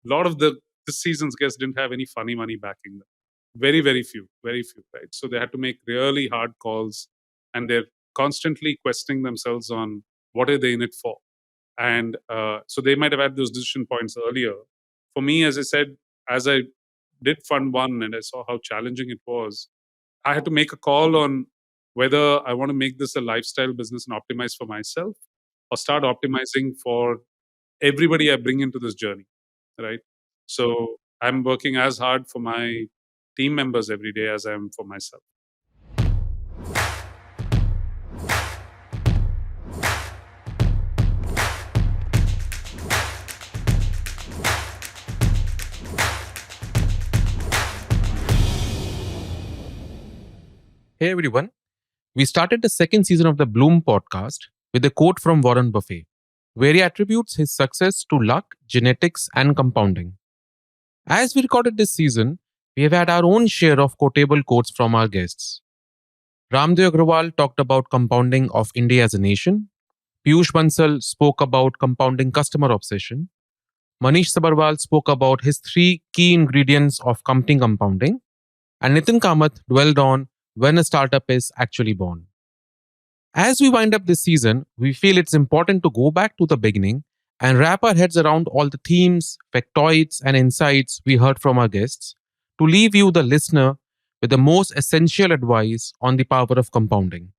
A lot of this season's guests didn't have any funny money backing them. Very few, right? So they had to make really hard calls, and they're constantly questioning themselves on what are they in it for. And so they might have had those decision points earlier. For me, as I said, as I did Fund One and I saw how challenging it was, I had to make a call on whether I want to make this a lifestyle business and optimize for myself, or start optimizing for everybody I bring into this journey, right? So I'm working as hard for my team members every day as I am for myself. Hey everyone, we started the second season of the Blume Podcast with a quote from Warren Buffett, where he attributes his success to luck, genetics, and compounding. As we recorded this season, we have had our own share of quotable quotes from our guests. Ramdev Agrawal talked about compounding of India as a nation. Piyush Bansal spoke about compounding customer obsession. Manish Sabharwal spoke about his three key ingredients of company compounding. And Nithin Kamath dwelled on when a startup is actually born. As we wind up this season, we feel it's important to go back to the beginning and wrap our heads around all the themes, factoids, and insights we heard from our guests to leave you, the listener, with the most essential advice on the power of compounding.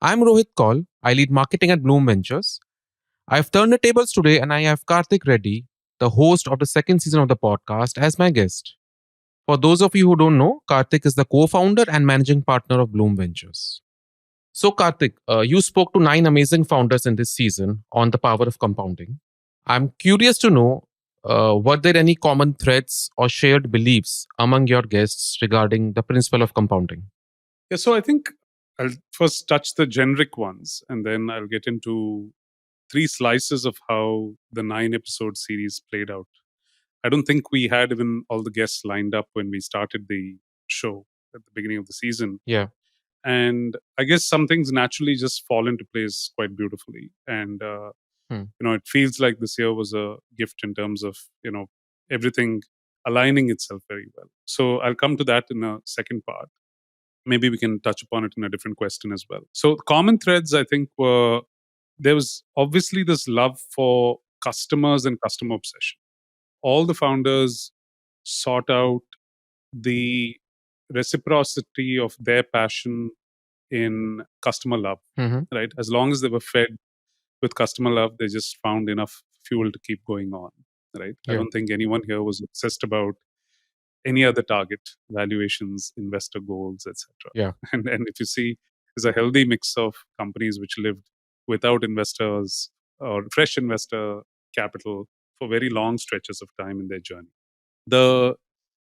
I'm Rohit Kaul. I lead marketing at Blume Ventures. I've turned the tables today and I have Karthik Reddy, the host of the second season of the podcast, as my guest. For those of you who don't know, Karthik is the co founder and managing partner of Blume Ventures. So, Karthik, you spoke to 9 amazing founders in this season on the power of compounding. I'm curious to know, were there any common threads or shared beliefs among your guests regarding the principle of compounding? Yeah, so I think I'll first touch the generic ones, and then I'll get into 3 slices of how the 9 episode series played out. I don't think we had even all the guests lined up when we started the show at the beginning of the season. Yeah. And I guess some things naturally just fall into place quite beautifully. And, Hmm. it feels like this year was a gift in terms of, everything aligning itself very well. So I'll come to that in a second part. Maybe we can touch upon it in a different question as well. So common threads, I think, were there was obviously this love for customers and customer obsession. All the founders sought out the reciprocity of their passion in customer love, Mhm. right? As long as they were fed with customer love, they just found enough fuel to keep going on, right? I Yeah. don't think anyone here was obsessed about any other target, valuations, investor goals, etc. Yeah. And if you see, there's a healthy mix of companies which lived without investors or fresh investor capital for very long stretches of time in their journey. The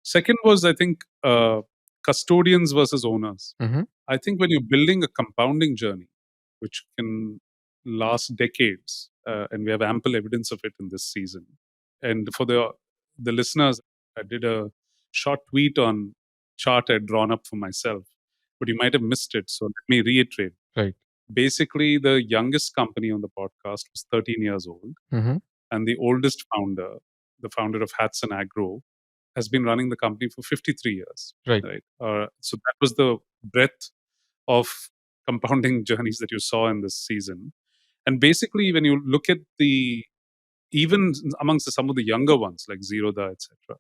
second was, I think, custodians versus owners. Mhm. I think when you're building a compounding journey, which can last decades, and we have ample evidence of it in this season. And for the listeners, I did a short tweet on chart I'd drawn up for myself, but you might have missed it. So let me reiterate. Right. Basically, the youngest company on the podcast was 13 years old, Mhm. and the oldest founder, the founder of Hatson Agro, has been running the company for 53 years. Right. Right. So that was the breadth of compounding journeys that you saw in this season. And basically, when you look at even amongst some of the younger ones like Zerodha, etc.,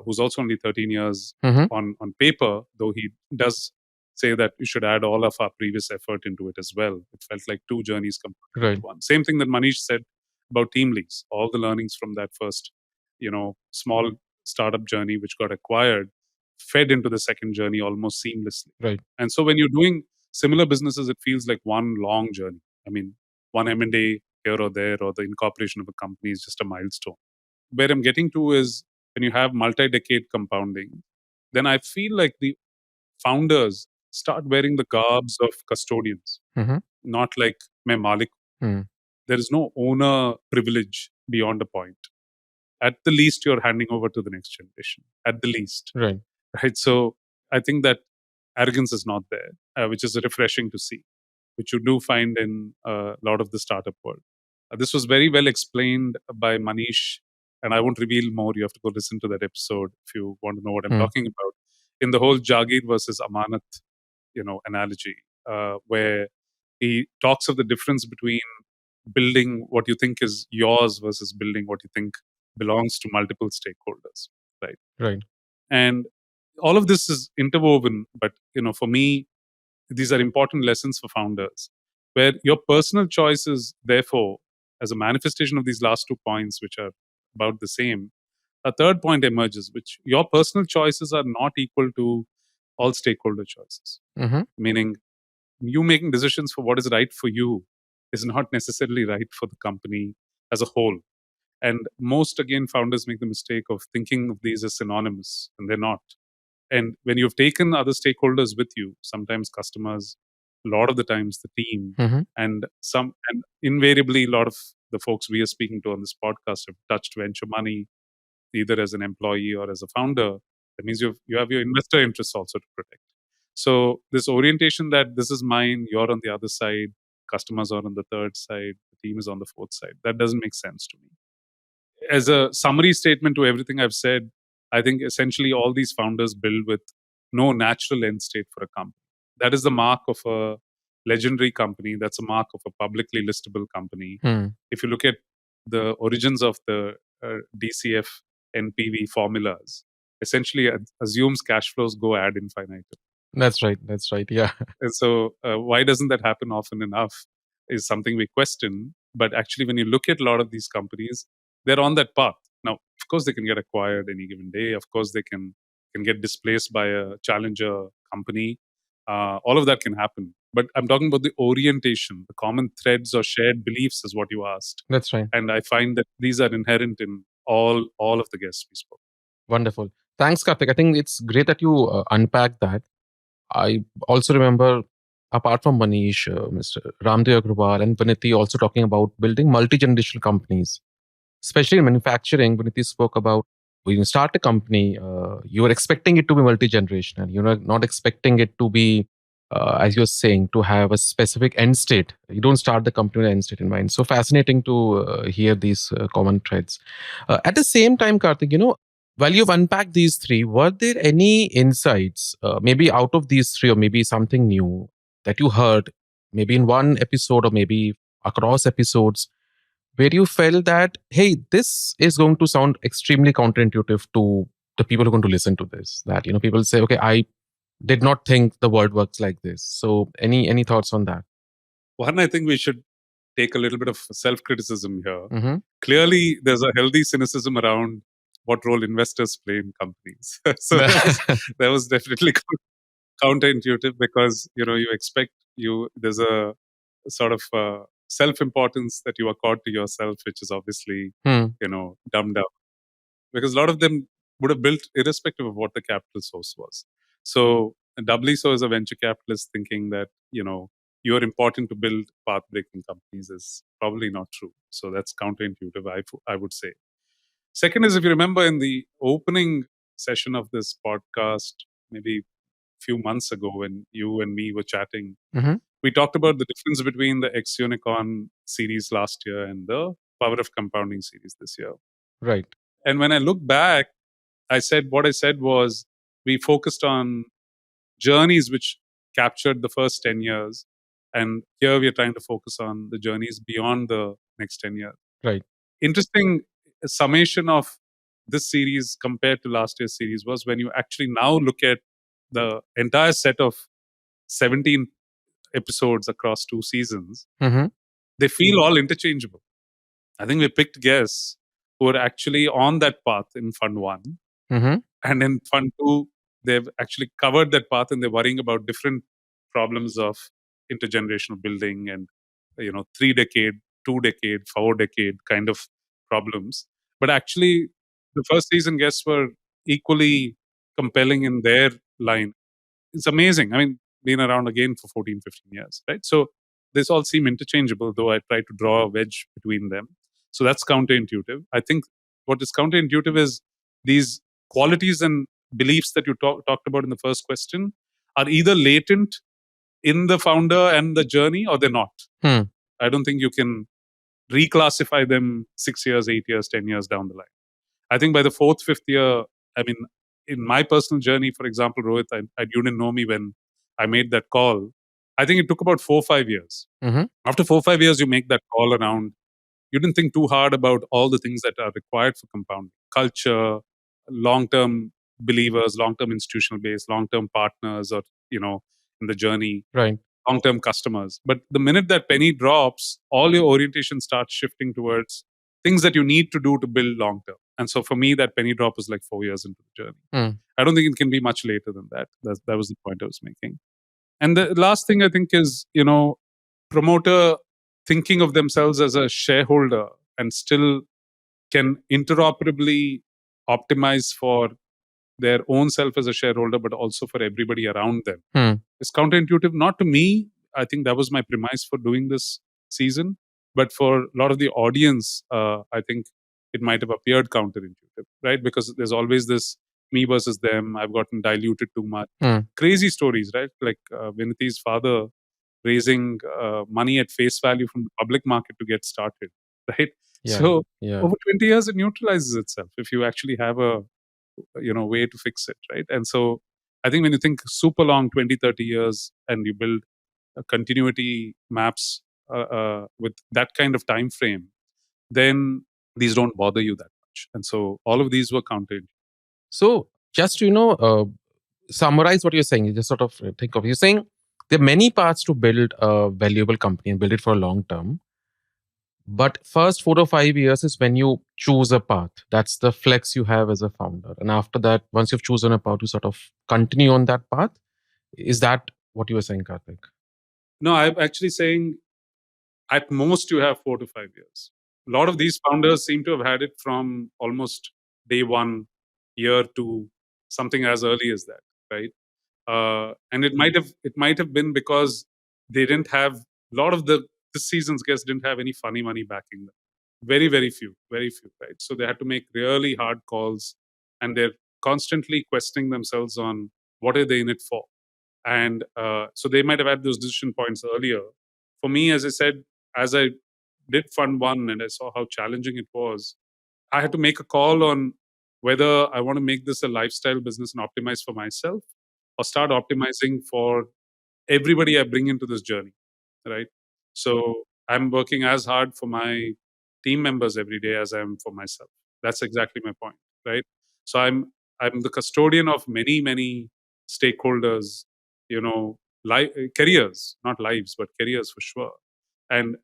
who's also only 13 years Mhm. on paper, though he does say that you should add all of our previous effort into it as well. It felt like 2 journeys combined Right. into one. Same thing that Manish said about Team Leads. All the learnings from that first, small startup journey which got acquired fed into the second journey almost seamlessly. Right. And so when you're doing similar businesses, it feels like one long journey. I mean, one M&A here or there, or the incorporation of a company is just a milestone. Where I'm getting to is when you have multi-decade compounding, then I feel like the founders start wearing the garbs of custodians, Mhm. not like my Malik. Mhm. There is no owner privilege beyond a point. At the least, you're handing over to the next generation. At the least, Right. right? So I think that arrogance is not there, which is refreshing to see, which you do find in a lot of the startup world. This was very well explained by Manish and I won't reveal more. You have to go listen to that episode if you want to know what I'm Hmm. talking about. In the whole Jagir versus Amanat, analogy, where he talks of the difference between building what you think is yours versus building what you think belongs to multiple stakeholders, right? Right. And all of this is interwoven, but for me, these are important lessons for founders, where your personal choices, therefore, as a manifestation of these last 2 points, which are about the same, a third point emerges, which your personal choices are not equal to all stakeholder choices. Mm-hmm. Meaning, you making decisions for what is right for you is not necessarily right for the company as a whole. And most, again, founders make the mistake of thinking of these as synonymous, and they're not. And when you've taken other stakeholders with you, sometimes customers, a lot of the times the team, Mm-hmm. and invariably a lot of the folks we are speaking to on this podcast have touched venture money, either as an employee or as a founder. That means you have your investor interests also to protect. So this orientation that this is mine, you're on the other side, customers are on the third side, the team is on the fourth side. That doesn't make sense to me. As a summary statement to everything I've said, I think essentially all these founders build with no natural end state for a company. That is the mark of a legendary company. That's a mark of a publicly listable company. Hmm. If you look at the origins of the DCF NPV formulas, essentially assumes cash flows go ad infinitum. That's right. That's right. Yeah. And so, why doesn't that happen often enough is something we question. But actually, when you look at a lot of these companies, they're on that path. Now, of course, they can get acquired any given day. Of course, they can get displaced by a challenger company. All of that can happen. But I'm talking about the orientation, the common threads or shared beliefs is what you asked. That's right. And I find that these are inherent in all of the guests we spoke. Wonderful. Thanks, Karthik. I think it's great that you unpack that. I also remember, apart from Manish, Mr. Ramdev Agrawal and Viniti also talking about building multi-generational companies, especially in manufacturing. Viniti spoke about when you start a company, you are expecting it to be multi-generational. You're not expecting it to be, as you're saying, to have a specific end state. You don't start the company with an end state in mind. So fascinating to hear these common threads. At the same time, Karthik, while you've unpacked these three, were there any insights, maybe out of these three, or maybe something new that you heard, maybe in one episode or maybe across episodes, where you felt that, hey, this is going to sound extremely counterintuitive to the people who are going to listen to this? That, people say, okay, I did not think the world works like this. So any thoughts on that? One, I think we should take a little bit of self-criticism here. Mm-hmm. Clearly, there's a healthy cynicism around what role investors play in companies. So that was definitely counterintuitive, because you expect there's a sort of self-importance that you accord to yourself, which is obviously Hmm. dumbed down, because a lot of them would have built irrespective of what the capital source was. So doubly so as a venture capitalist, thinking that you're important to build path-breaking companies is probably not true. So that's counterintuitive, I would say. Second is, if you remember in the opening session of this podcast, maybe a few months ago when you and me were chatting, Mm-hmm. we talked about the difference between the X Unicorn series last year and the Power of Compounding series this year. Right. And when I look back, what I said was we focused on journeys which captured the first 10 years. And here we are trying to focus on the journeys beyond the next 10 years. Right. Interesting summation of this series compared to last year's series was when you actually now look at the entire set of 17 episodes across 2 seasons, Mm-hmm. they feel all interchangeable. I think we picked guests who are actually on that path in Fund 1. Mm-hmm. And in Fund 2, they've actually covered that path, and they're worrying about different problems of intergenerational building and 3-decade, 2-decade, 4-decade kind of problems. But actually, the first season guests were equally compelling in their line. It's amazing. I mean, been around again for 14, 15 years, right? So this all seem interchangeable, though I try to draw a wedge between them. So that's counterintuitive. I think what is counterintuitive is these qualities and beliefs that you talked about in the first question are either latent in the founder and the journey, or they're not. Hmm. I don't think you can reclassify them 6 years, 8 years, 10 years down the line. I think by the fourth, fifth year, I mean, in my personal journey, for example, Rohit, you didn't know me when I made that call. I think it took about 4 or 5 years. Mhm. After 4 or 5 years, you make that call around. You didn't think too hard about all the things that are required for compounding: culture, long-term believers, long-term institutional base, long-term partners, or in the journey, Right. long-term customers. But the minute that penny drops, all your orientation starts shifting towards things that you need to do to build long-term. And so for me, that penny drop was like 4 years into the journey. Mm. I don't think it can be much later than that. That was the point I was making. And the last thing I think is, promoter thinking of themselves as a shareholder and still can interoperably optimize for their own self as a shareholder, but also for everybody around them. Mm. It's counterintuitive, not to me. I think that was my premise for doing this season, but for a lot of the audience, I think it might have appeared counterintuitive, right? Because there's always this me versus them. I've gotten diluted too much. Mm. Crazy stories, right? Like Vinithi's father raising money at face value from the public market to get started, right? Yeah. So Yeah. over 20 years, it neutralizes itself if you actually have a way to fix it, right? And so I think when you think super long 20, 30 years and you build continuity maps with that kind of time frame, then these don't bother you that much. And so all of these were counted. So just to summarize what you're saying, you just sort of think of, you're saying there are many paths to build a valuable company and build it for a long term. But first 4 or 5 years is when you choose a path. That's the flex you have as a founder. And after that, once you've chosen a path, to sort of continue on that path. Is that what you were saying, Karthik? No, I'm actually saying at most you have 4 to 5 years. A lot of these founders seem to have had it from almost day one, year two, something as early as that, right? And it might have been because they didn't have a lot of this season's guests didn't have any funny money backing them. Very few, right? So they had to make really hard calls, and they're constantly questioning themselves on what are they in it for. And so they might have had those decision points earlier. For me, as I said, as I did Fund One and I saw how challenging it was, I had to make a call on whether I want to make this a lifestyle business and optimize for myself, or start optimizing for everybody I bring into this journey, right? So I'm working as hard for my team members every day as I am for myself. That's exactly my point, right? So I'm the custodian of many stakeholders, careers, not lives, but careers for sure. And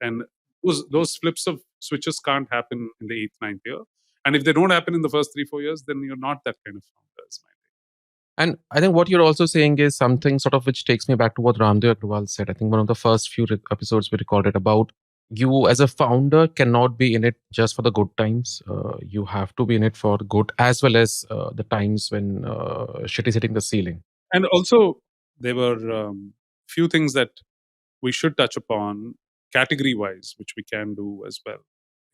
those flips of switches can't happen in the eighth, ninth year. And if they don't happen in the first 3, 4 years, then you're not that kind of founder. Is my And I think what you're also saying is something sort of which takes me back to what Ramdev Agrawal said. I think one of the first few episodes we recorded about you as a founder cannot be in it just for the good times. You have to be in it for good as well as the times when shit is hitting the ceiling. And also, there were few things that we should touch upon category wise, which we can do as well.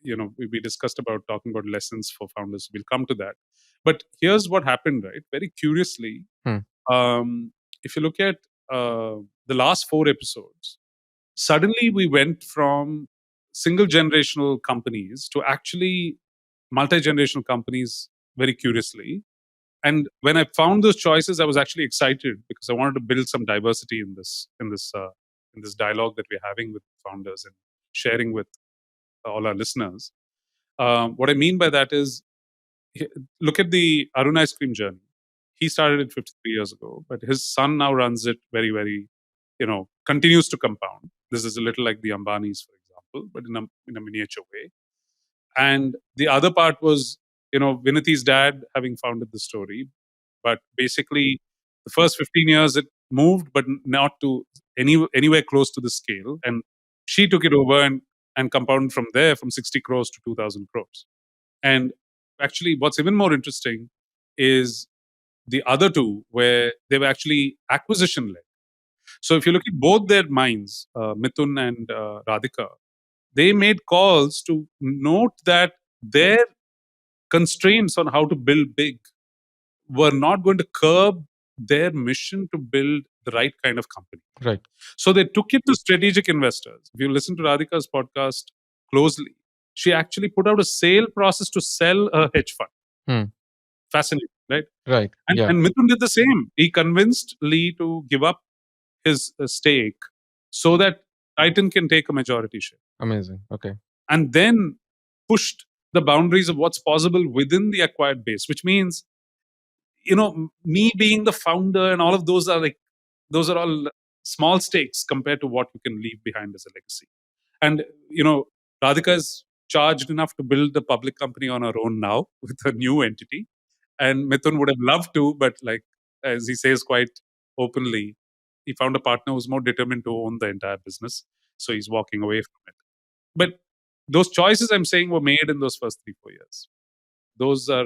We discussed about talking about lessons for founders. We'll come to that. But here's what happened, right? Very curiously, Hmm. if you look at the last 4 episodes, suddenly we went from single generational companies to actually multi generational companies very curiously. And when I found those choices, I was actually excited because I wanted to build some diversity in this dialogue that we're having with founders and sharing with all our listeners. What I mean by that is, look at the Arun ice cream journey. He started it 53 years ago, but his son now runs it very, continues to compound. This is a little like the Ambanis, for example, but in a miniature way. And the other part was, Vinithi's dad having founded the story. But basically, the first 15 years it moved, but not to anywhere close to the scale. And she took it over and compounded from there from 60 crores to 2,000 crores. And actually, what's even more interesting is the other two, where they were actually acquisition led. So if you look at both their minds, Mithun and Radhika, they made calls to note that their constraints on how to build big were not going to curb their mission to build the right kind of company. Right. So they took it to strategic investors. If you listen to Radhika's podcast closely, she actually put out a sale process to sell a hedge fund. Hmm. Fascinating, right? Right. And, Yeah. and Mithun did the same. He convinced Lee to give up his stake so that Titan can take a majority share, Amazing. Okay. and then pushed the boundaries of what's possible within the acquired base, which means, me being the founder and all of those are all small stakes compared to what you can leave behind as a legacy. And, Radhika is charged enough to build the public company on her own now with a new entity. And Mithun would have loved to, but like, as he says quite openly, he found a partner who's more determined to own the entire business. So he's walking away from it. But those choices I'm saying were made in those first 3-4 years. Those are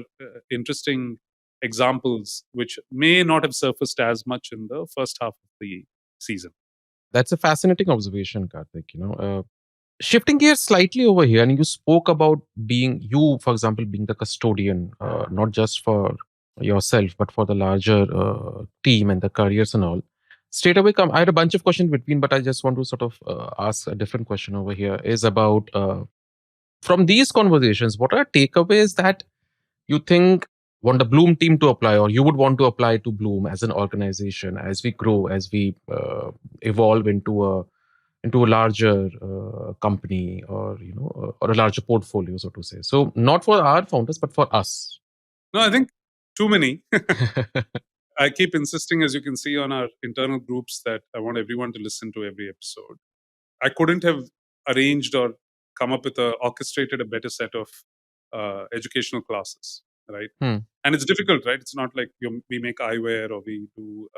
interesting examples which may not have surfaced as much in the first half of the season. That's a fascinating observation, Karthik. Shifting gears slightly over here, and you spoke about being you, for example, being the custodian, not just for yourself, but for the larger team and the careers and all. Straight away, I had a bunch of questions between, but I just want to sort of ask a different question over here. Is about from these conversations, what are takeaways that you think want the Bloom team to apply, or you would want to apply to Bloom as an organization as we grow, as we evolve into a larger company, or or a larger portfolio, so to say. So not for our founders, but for us. No, I think too many. I keep insisting, as you can see on our internal groups, that I want everyone to listen to every episode. I couldn't have arranged or come up with orchestrated a better set of educational classes, right? Hmm. And it's difficult, right? It's not like we make eyewear or we do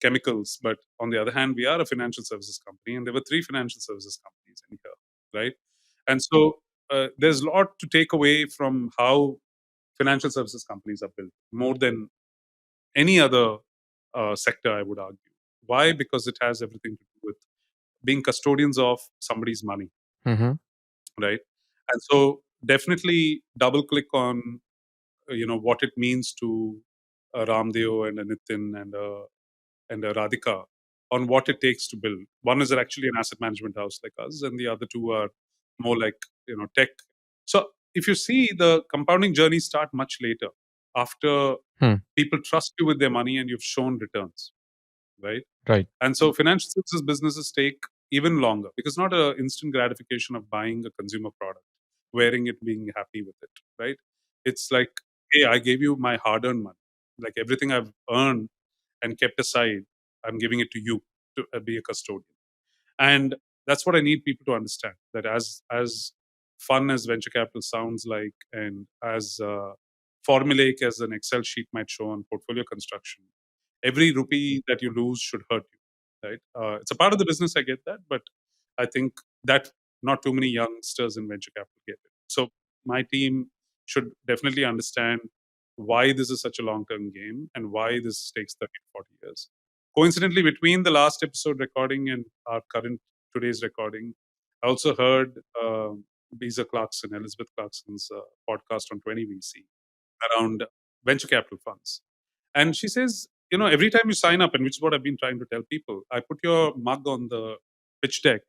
chemicals, but on the other hand, we are a financial services company, and there were 3 financial services companies in here, right? And so there's a lot to take away from how financial services companies are built, more than any other sector, I would argue. Why? Because it has everything to do with being custodians of somebody's money, Mm-hmm. right? And so definitely double click on what it means to Ramdeo and a Nitin and a Radhika on what it takes to build. One is actually an asset management house like us, and the other two are more like tech. So if you see, the compounding journey start much later, after Hmm. people trust you with their money and you've shown returns, right? Right. And so financial services businesses take even longer, because not a instant gratification of buying a consumer product, wearing it, being happy with it, right? It's like, hey, I gave you my hard-earned money, like everything I've earned and kept aside, I'm giving it to you to be a custodian. And that's what I need people to understand, that as fun as venture capital sounds like, and as formulaic as an Excel sheet might show on portfolio construction, every rupee that you lose should hurt you, right? It's a part of the business, I get that, but I think that not too many youngsters in venture capital get it. So my team should definitely understand why this is such a long-term game and why this takes 30 to 40 years. Coincidentally, between the last episode recording and our current today's recording, I also heard Lisa Clarkson, Elizabeth Clarkson's podcast on 20VC around venture capital funds. And she says, every time you sign up, and which is what I've been trying to tell people, I put your mug on the pitch deck.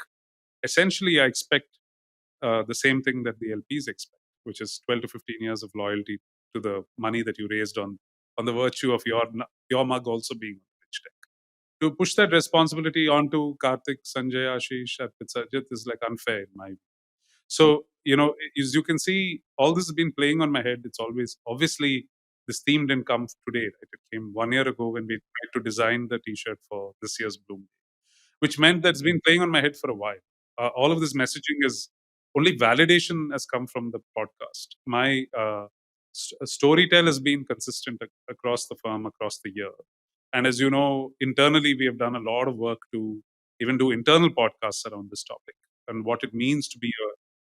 Essentially, I expect the same thing that the LPs expect, which is 12 to 15 years of loyalty to the money that you raised on the virtue of your mug also being on the pitch deck. To push that responsibility onto Karthik, Sanjay, Ashish, Arpit, Sajid is like unfair in my view. So, as you can see, all this has been playing on my head. It's always, obviously, this theme didn't come today, right? It came 1 year ago when we tried to design the T-shirt for this year's Bloom, which meant that it's been playing on my head for a while. All of this messaging is only validation has come from the podcast. My storytell has been consistent across the firm, across the year. And as you know, internally, we have done a lot of work to even do internal podcasts around this topic and what it means to be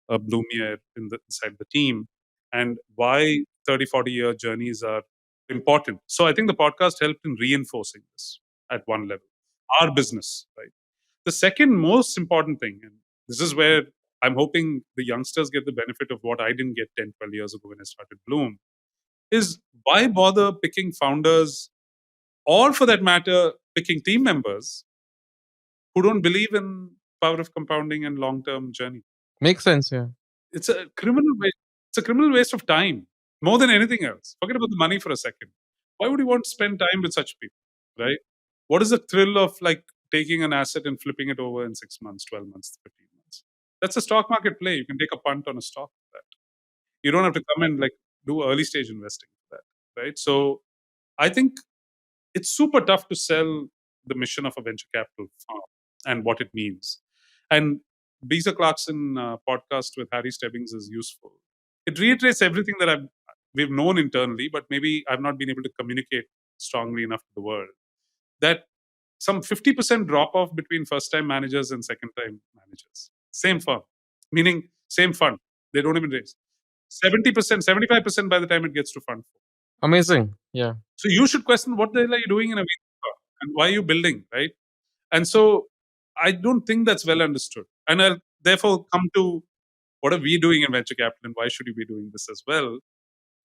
a Blumiere inside the team, and why 30, 40-year journeys are important. So I think the podcast helped in reinforcing this at one level, our business, right? The second most important thing, and this is where I'm hoping the youngsters get the benefit of what I didn't get 10, 12 years ago when I started Bloom, is why bother picking founders, or for that matter, picking team members who don't believe in power of compounding and long-term journey? Makes sense. Yeah. It's a criminal waste. It's a criminal waste of time. more than anything else. Forget about the money for a second. Why would you want to spend time with such people, right? What is the thrill of like taking an asset and flipping it over in 6 months, 12 months, 15 months? That's a stock market play. You can take a punt on a stock for that. You don't have to come and like do early stage investing for that, right? So I think it's super tough to sell the mission of a venture capital firm and what it means. And Beezer Clarkson podcast with Harry Stebbings is useful. It reiterates everything that we've known internally, but maybe I've not been able to communicate strongly enough to the world. That some 50% drop off between first time managers and second time managers. Same firm, meaning same fund. They don't even raise. 70%, 75% by the time it gets to fund four. Amazing. Yeah. So you should question what the hell are you doing in a VC firm and why are you building, right? And so I don't think that's well understood. And I'll therefore come to what are we doing in venture capital and why should you be doing this as well?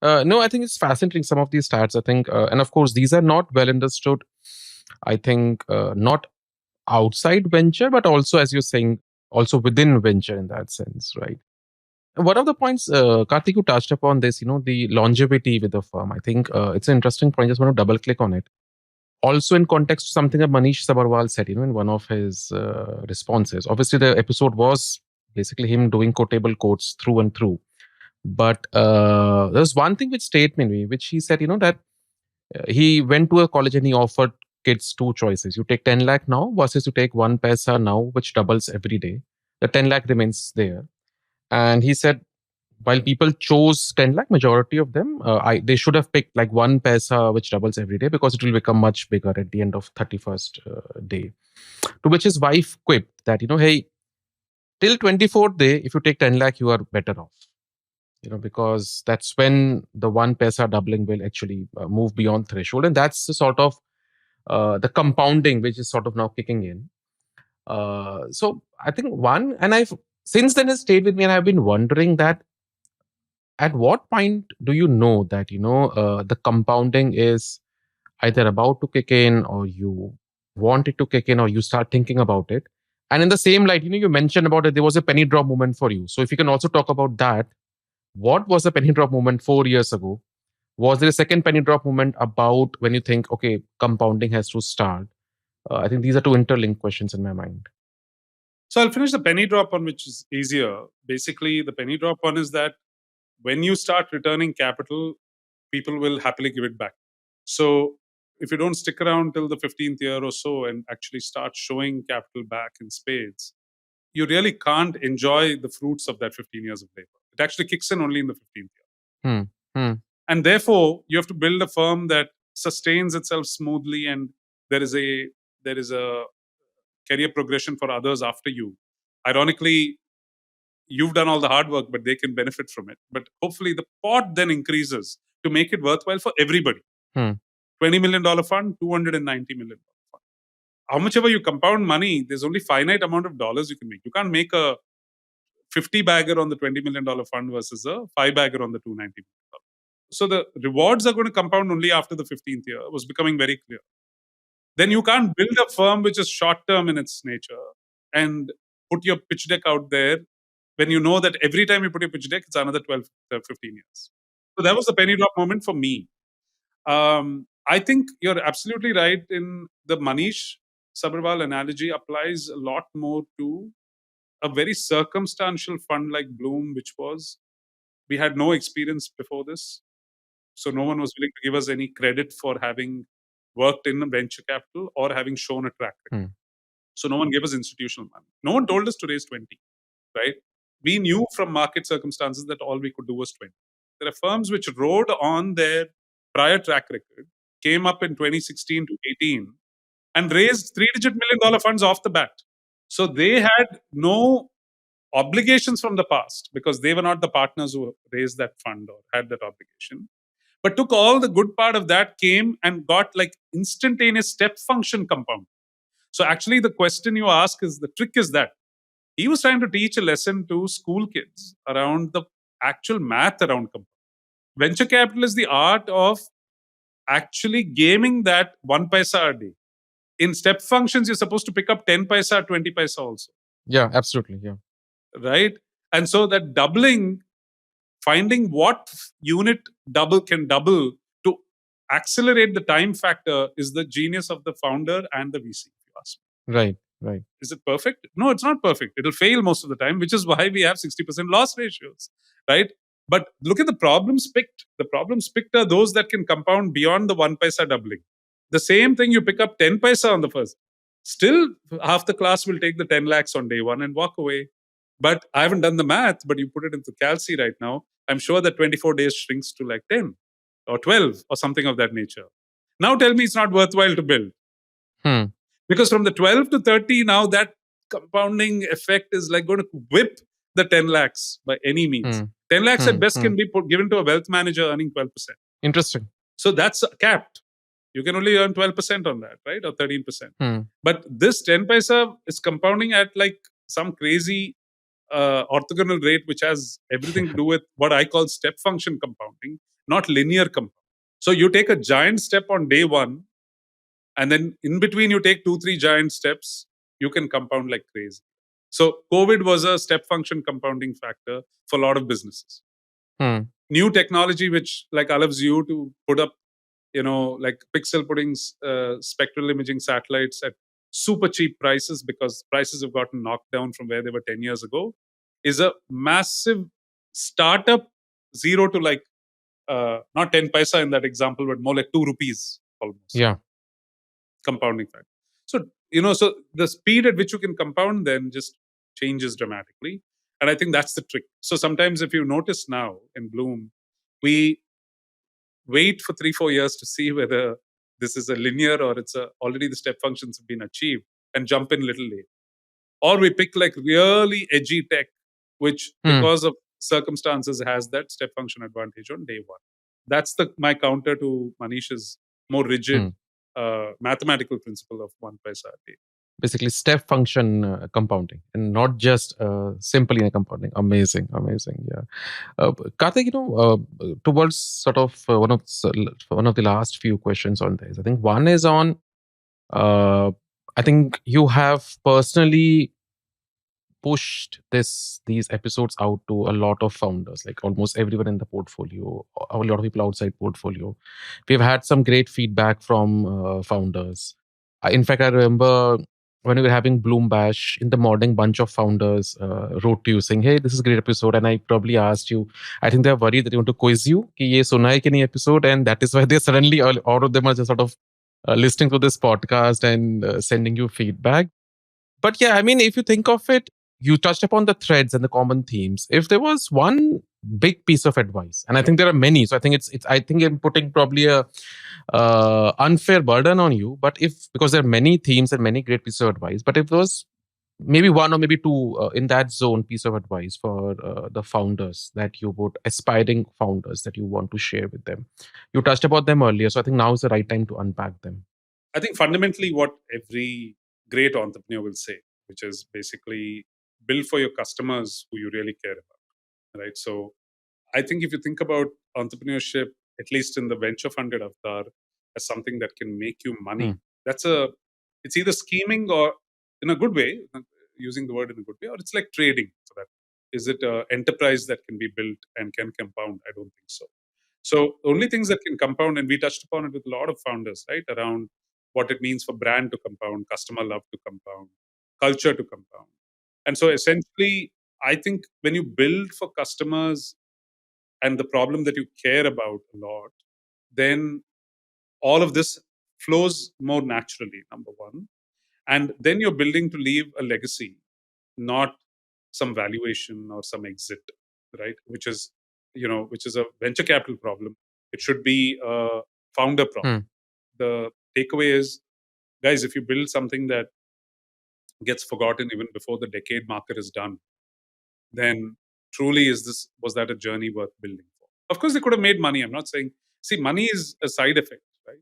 No, I think it's fascinating. Some of these stats, I think, and of course, these are not well understood. I think not outside venture, but also, as you're saying, also within venture in that sense, right? One of the points, Karthik, you touched upon this, the longevity with the firm. I think it's an interesting point. Just want to double click on it. Also, in context to something that Manish Sabharwal said, in one of his responses. Obviously, the episode was basically him doing quotable quotes through and through. But there's one thing which stayed with me, which he said, that he went to a college and he offered kids two choices. You take 10 lakh now versus you take 1 paisa now, which doubles every day. The 10 lakh remains there. And he said, while people chose 10 lakh, majority of them, they should have picked like 1 paisa, which doubles every day because it will become much bigger at the end of 31st day. To which his wife quipped that, hey, till 24th day, if you take 10 lakh, you are better off. Because that's when the 1 paisa doubling will actually move beyond threshold. And that's the sort of the compounding, which is sort of now kicking in. So I think one, and I've since then has stayed with me, and I've been wondering that at what point do you know that the compounding is either about to kick in, or you want it to kick in, or you start thinking about it. And in the same light, you mentioned about it, there was a penny drop moment for you. So if you can also talk about that, what was the penny drop moment 4 years ago? Was there a second penny drop moment about when you think, okay, compounding has to start? I think these are two interlinked questions in my mind. So I'll finish the penny drop one, which is easier. Basically, the penny drop one is that when you start returning capital, people will happily give it back. So if you don't stick around till the 15th year or so and actually start showing capital back in spades, you really can't enjoy the fruits of that 15 years of labor. It actually kicks in only in the 15th year. And therefore, you have to build a firm that sustains itself smoothly, and there is a career progression for others after you. Ironically, you've done all the hard work, but they can benefit from it. But hopefully, the pot then increases to make it worthwhile for everybody. $20 million fund, $290 million fund. How much ever you compound money, there's only finite amount of dollars you can make. You can't make a 50 bagger on the $20 million fund versus a 5 bagger on the $290 million. So the rewards are going to compound only after the 15th year was becoming very clear. Then you can't build a firm which is short term in its nature and put your pitch deck out there when you know that every time you put your pitch deck, it's another 12, 15 years. So that was the penny drop moment for me. I think you're absolutely right in the Manish Sabharwal analogy applies a lot more to a very circumstantial fund like Blume, which was, we had no experience before this. So no one was willing to give us any credit for having worked in venture capital or having shown a track record. So no one gave us institutional money. No one told us to raise 20, right? We knew from market circumstances that all we could do was 20. There are firms which rode on their prior track record, came up in 2016 to 18, and raised three-digit million-dollar funds off the bat. So they had no obligations from the past because they were not the partners who raised that fund or had that obligation, but took all the good part of that, came and got like instantaneous step function compound. So actually the question you ask is, the trick is that he was trying to teach a lesson to school kids around the actual math around compound. Venture capital is the art of actually gaming that 1 paisa a day. In step functions, you're supposed to pick up 10 paisa, 20 paisa also. Yeah, absolutely. Yeah. Right? And so that doubling finding what unit double can double to accelerate the time factor is the genius of the founder and the VC, if you ask me. Right. Is it perfect? No, it's not perfect. It'll fail most of the time, which is why we have 60% loss ratios, right? But look at the problems picked. The problems picked are those that can compound beyond the 1 paisa doubling. The same thing, you pick up 10 paisa on the first. Still, half the class will take the 10 lakhs on day one and walk away. But I haven't done the math, but you put it into Calci right now. I'm sure that 24 days shrinks to like 10 or 12 or something of that nature. Now tell me it's not worthwhile to build. Because from the 12 to 30, now that compounding effect is like going to whip the 10 lakhs by any means. 10 lakhs at best can be given to a wealth manager earning 12%. Interesting. So that's capped. You can only earn 12% on that, right? Or 13%. But this 10 paisa is compounding at like some crazy orthogonal rate, which has everything to do with what I call step function compounding, not linear compounding. So you take a giant step on day one, and then in between you take 2-3 giant steps, you can compound like crazy. So COVID was a step function compounding factor for a lot of businesses. New technology, which like allows you to put up, like pixel putting spectral imaging satellites at super cheap prices because prices have gotten knocked down from where they were 10 years ago, is a massive startup, zero to like, not 10 paisa in that example, but more like 2 rupees almost. Yeah. Compounding factor. So, so the speed at which you can compound then just changes dramatically. And I think that's the trick. So sometimes if you notice now in Blume, we wait for 3-4 years to see whether this is a linear or it's already the step functions have been achieved and jump in little late. Or we pick like really edgy tech, which because of circumstances has that step function advantage on day one. That's my counter to Manish's more rigid mathematical principle of 1 paisa a day. Basically, step function compounding and not just simple linear compounding. Amazing. Yeah. Karthik, towards sort of one of the last few questions on this, I think one is on, I think you have personally pushed these episodes out to a lot of founders, like almost everyone in the portfolio, a lot of people outside portfolio. We've had some great feedback from founders. In fact, I remember when we were having Blume Bash in the morning, bunch of founders wrote to you saying, "Hey, this is a great episode." And I probably asked you, I think they're worried that they want to quiz you, ki ye suna hai ki nahi episode, and that is why they suddenly all of them are just sort of listening to this podcast and sending you feedback. But yeah, I mean, if you think of it, you touched upon the threads and the common themes. If there was one big piece of advice, and I think there are many, so I think it's I think I'm putting probably a unfair burden on you, but because there are many themes and many great pieces of advice, but if there was maybe one or maybe two in that zone piece of advice for the founders that you would, aspiring founders that you want to share with them, you touched about them earlier, so I think now is the right time to unpack them. I think fundamentally what every great entrepreneur will say, which is basically build for your customers who you really care about, right? So I think if you think about entrepreneurship, at least in the venture funded avatar, as something that can make you money, it's either scheming or in a good way, using the word in a good way, or it's like trading for that. Is it an enterprise that can be built and can compound? I don't think so. So the only things that can compound, and we touched upon it with a lot of founders, right, around what it means for brand to compound, customer love to compound, culture to compound. And so essentially, I think when you build for customers and the problem that you care about a lot, then all of this flows more naturally, number one. And then you're building to leave a legacy, not some valuation or some exit, right? Which is a venture capital problem. It should be a founder problem. The takeaway is, guys, if you build something that gets forgotten even before the decade marker is done, then truly was that a journey worth building for? Of course, they could have made money. I'm not saying, see, money is a side effect, right?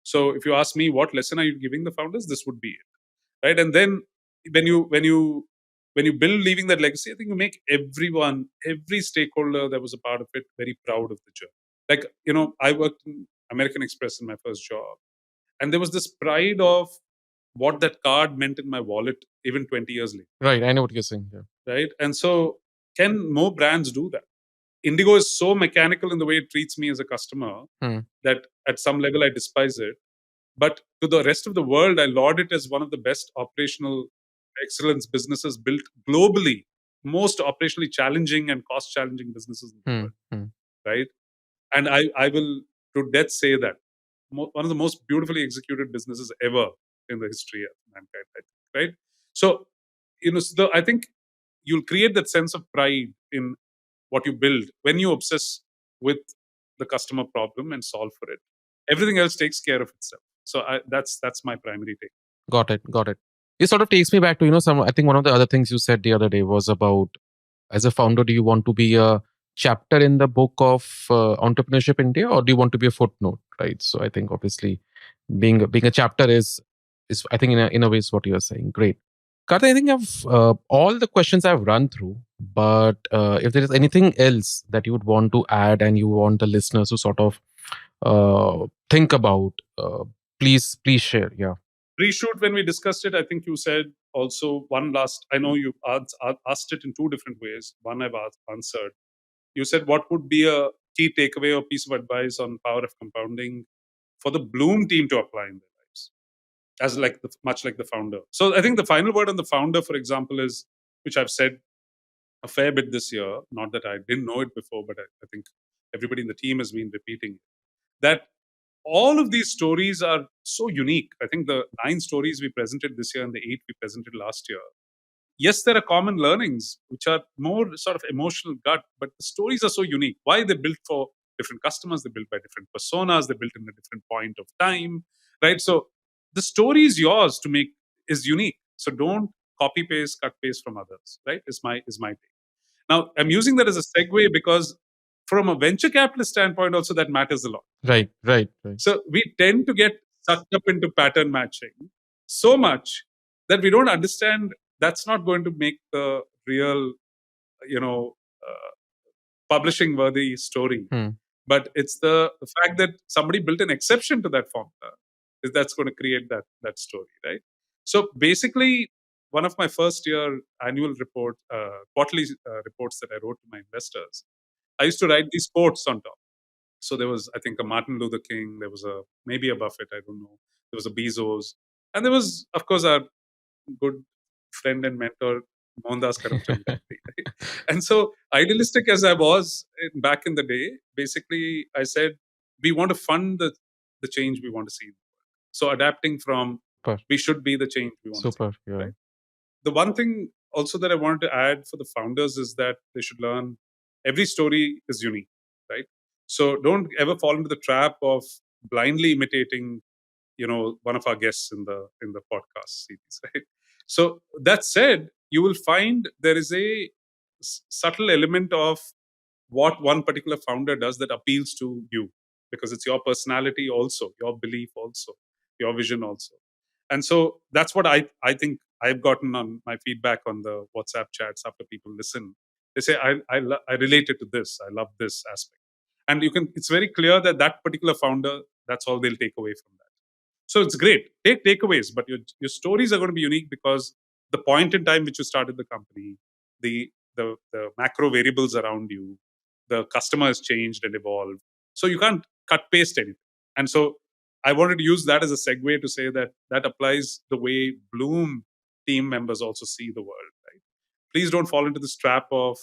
So if you ask me, what lesson are you giving the founders? This would be it, right? And then when you build leaving that legacy, I think you make every stakeholder that was a part of it very proud of the journey. Like, I worked in American Express in my first job, and there was this pride of what that card meant in my wallet even 20 years later. Right, I know what you're saying. Yeah. Right. And so can more brands do that? Indigo is so mechanical in the way it treats me as a customer that at some level I despise it. But to the rest of the world, I laud it as one of the best operational excellence businesses built globally, most operationally challenging and cost challenging businesses in the world, right? And I will to death say that one of the most beautifully executed businesses ever in the history of mankind, I think, right? So, I think you'll create that sense of pride in what you build when you obsess with the customer problem and solve for it. Everything else takes care of itself. So that's my primary take. Got it. Got it. It sort of takes me back to, some, I think one of the other things you said the other day was about, as a founder, do you want to be a chapter in the book of Entrepreneurship India, or do you want to be a footnote, right? So I think obviously being a chapter is I think in a way is what you are saying. Great. Karthik, I think I've all the questions I've run through, but if there is anything else that you would want to add and you want the listeners to sort of think about, please share. Yeah. Pre-shoot, when we discussed it, I think you said also one last. I know you asked it in two different ways. One I've answered. You said what would be a key takeaway or piece of advice on power of compounding for the Blume team to apply in their lives, as much like the founder. So I think the final word on the founder, for example, is, which I've said a fair bit this year. Not that I didn't know it before, but I think everybody in the team has been repeating it, that all of these stories are so unique. I think the 9 stories we presented this year and the 8 we presented last year, yes, there are common learnings which are more sort of emotional gut, but the stories are so unique. Why? They're built for different customers, they're built by different personas, they're built in a different point of time, right? So the story is yours to make, is unique. So don't copy paste, cut paste from others, right? Is my take. Now I'm using that as a segue because from a venture capitalist standpoint, also that matters a lot. Right. Right. Right. So we tend to get sucked up into pattern matching so much that we don't understand that's not going to make the real, publishing worthy story. But it's the fact that somebody built an exception to that formula is that's going to create that story, right? So basically, one of my first year annual quarterly reports that I wrote to my investors, I used to write these quotes on top. So there was, I think, a Martin Luther King. There was maybe a Buffett. I don't know. There was a Bezos, and there was, of course, our good friend and mentor Mohandas Karamchand Gandhi. Right? And so, idealistic as I was back in the day, basically, I said we want to fund the change we want to see. So, adapting from Super. we should be the change we want Super. to see. Yeah. Right? The one thing also that I wanted to add for the founders is that they should learn every story is unique, right? So don't ever fall into the trap of blindly imitating, one of our guests in the podcast series, right? So that said, you will find there is a subtle element of what one particular founder does that appeals to you because it's your personality also, your belief also, your vision also. And so that's what I think I've gotten on my feedback on the WhatsApp chats after people listen. They say I related to this, I love this aspect, and it's very clear that that particular founder, that's all they'll take away from that. So it's great. Take takeaways, but your stories are going to be unique because the point in time which you started the company, the macro variables around you, the customer has changed and evolved. So you can't cut paste anything. And so I wanted to use that as a segue to say that that applies the way Blume team members also see the world. Right? Please don't fall into this trap of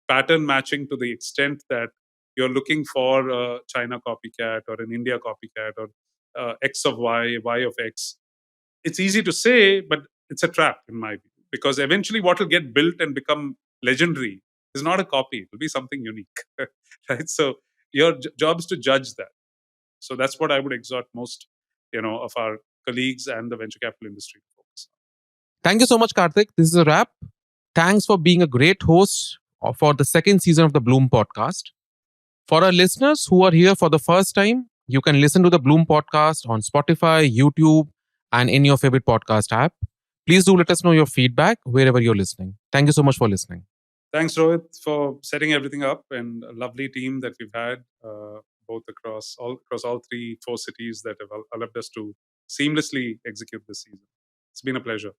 pattern matching to the extent that you're looking for a China copycat or an India copycat or X of Y, Y of X. It's easy to say, but it's a trap in my view because eventually what will get built and become legendary is not a copy. It will be something unique, right? So your job is to judge that. So that's what I would exhort most, of our colleagues and the venture capital industry to focus on. Thank you so much, Karthik. This is a wrap. Thanks for being a great host for the second season of the Blume Podcast. For our listeners who are here for the first time, you can listen to the Blume Podcast on Spotify, YouTube, and in your favorite podcast app. Please do let us know your feedback wherever you're listening. Thank you so much for listening. Thanks, Rohit, for setting everything up, and a lovely team that we've had, both across all 3-4 cities that have allowed us to seamlessly execute this season. It's been a pleasure.